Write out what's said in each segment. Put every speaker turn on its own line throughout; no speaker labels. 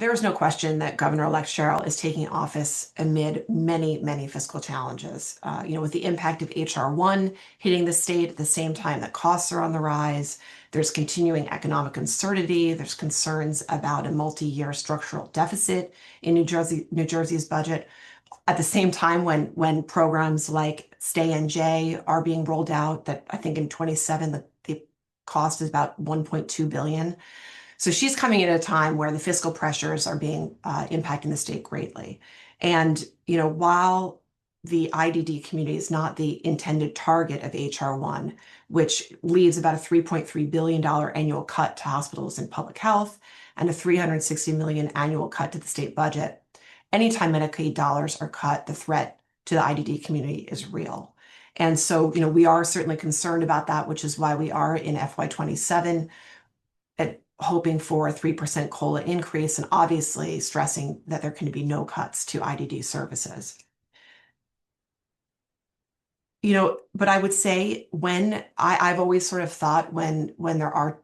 There's no question that Governor-elect Sherrill is taking office amid many, many fiscal challenges. With the impact of HR1 hitting the state at the same time that costs are on the rise, there's continuing economic uncertainty. There's concerns about a multi-year structural deficit in New Jersey's budget. At the same time, when programs like Stay NJ are being rolled out, that I think in 27 the cost is about 1.2 billion. So she's coming at a time where the fiscal pressures are being impacting the state greatly. And, while the IDD community is not the intended target of HR1, which leaves about a $3.3 billion annual cut to hospitals and public health and a $360 million annual cut to the state budget, anytime Medicaid dollars are cut, the threat to the IDD community is real. And so, we are certainly concerned about that, which is why we are in FY27 hoping for a 3% COLA increase and obviously stressing that there can be no cuts to IDD services. But I would say I've always sort of thought when there are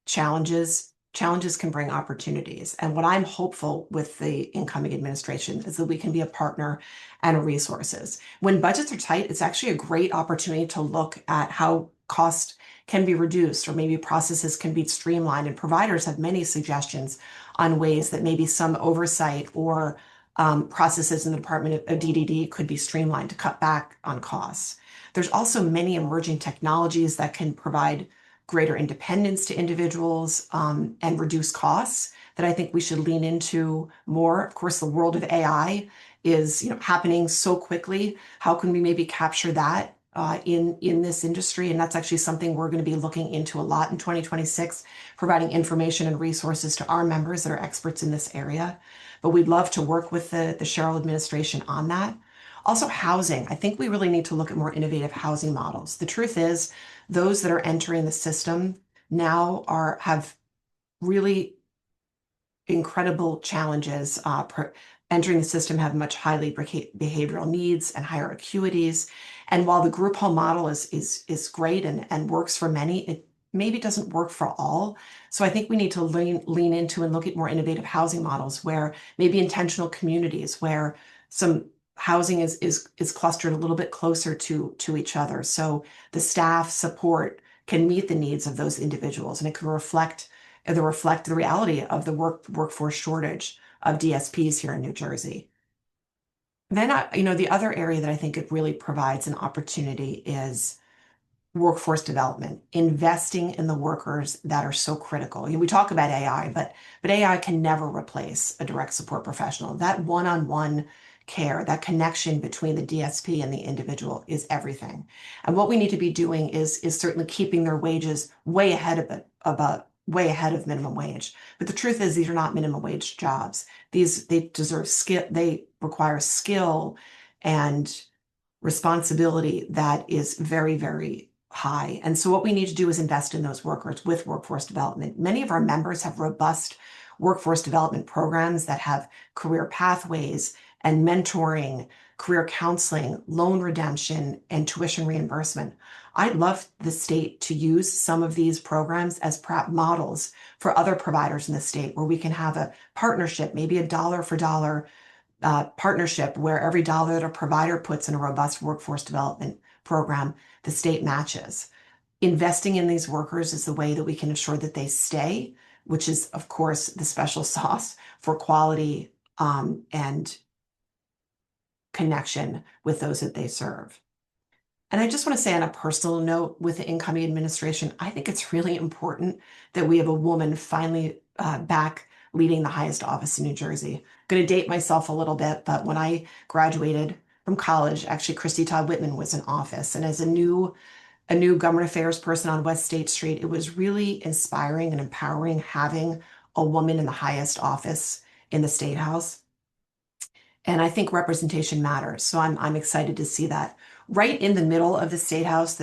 challenges can bring opportunities. And what I'm hopeful with the incoming administration is that we can be a partner and resources. When budgets are tight, it's actually a great opportunity to look at how cost can be reduced or maybe processes can be streamlined. And providers have many suggestions on ways that maybe some oversight or processes in the Department of DDD could be streamlined to cut back on costs. There's also many emerging technologies that can provide greater independence to individuals and reduce costs that I think we should lean into more. Of course, the world of AI is happening so quickly. How can we maybe capture that in this industry? And that's actually something we're going to be looking into a lot in 2026, providing information and resources to our members that are experts in this area. But we'd love to work with the Sherrill administration on that. Also, housing. I think we really need to look at more innovative housing models. The truth is, those that are entering the system now have really incredible challenges. Entering the system have much highly behavioral needs and higher acuities. And while the group home model is great and works for many, it maybe doesn't work for all. So I think we need to lean into and look at more innovative housing models where maybe intentional communities where some housing is clustered a little bit closer to each other. So the staff support can meet the needs of those individuals, and it can reflect the reality of the workforce shortage of DSPs here in New Jersey. Then, the other area that I think it really provides an opportunity is workforce development, investing in the workers that are so critical. We talk about AI, but AI can never replace a direct support professional. That one-on-one care, that connection between the DSP and the individual is everything. And what we need to be doing is certainly keeping their wages way ahead of minimum wage. But the truth is, these are not minimum wage jobs. They deserve skill. They require skill and responsibility that is very, very high. And so what we need to do is invest in those workers with workforce development. Many of our members have robust workforce development programs that have career pathways and mentoring, career counseling, loan redemption, and tuition reimbursement. I'd love the state to use some of these programs as models for other providers in the state where we can have a partnership, maybe a dollar for dollar partnership where every dollar that a provider puts in a robust workforce development program, the state matches. Investing in these workers is the way that we can ensure that they stay, which is, of course, the special sauce for quality and connection with those that they serve. And I just want to say on a personal note with the incoming administration, I think it's really important that we have a woman finally back leading the highest office in New Jersey. I'm going to date myself a little bit, but when I graduated from college, actually Christy Todd Whitman was in office. And as a new government affairs person on West State Street, it was really inspiring and empowering having a woman in the highest office in the State House. And I think representation matters. So I'm excited to see that. Right in the middle of the State House,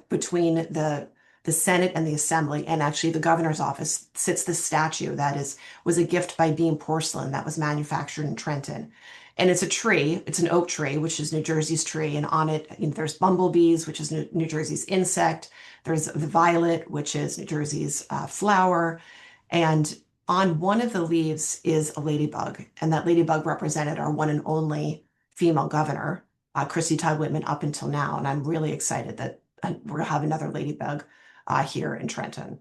between the Senate and the Assembly, and actually the governor's office, sits the statue that was a gift by Beam Porcelain that was manufactured in Trenton. And it's a tree, it's an oak tree, which is New Jersey's tree. And on it, there's bumblebees, which is New Jersey's insect. There's the violet, which is New Jersey's flower. And on one of the leaves is a ladybug, and that ladybug represented our one and only female governor, Christy Todd Whitman, up until now. And I'm really excited that we're gonna have another ladybug here in Trenton.